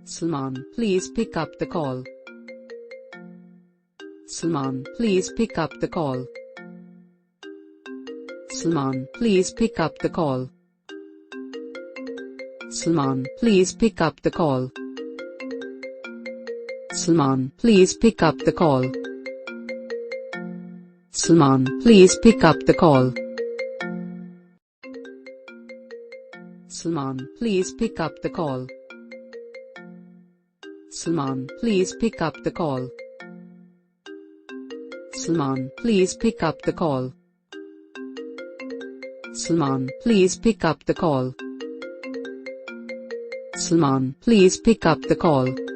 Salman, please pick up the call. Salman, please pick up the call. Salman, please pick up the call. Salman, please pick up the call. Salman, please pick up the call. Salman, please pick up the call. Salman, please pick up the call. Salman, please pick up the call. Salman, please pick up the call. Salman, please pick up the call. Salman, please pick up the call.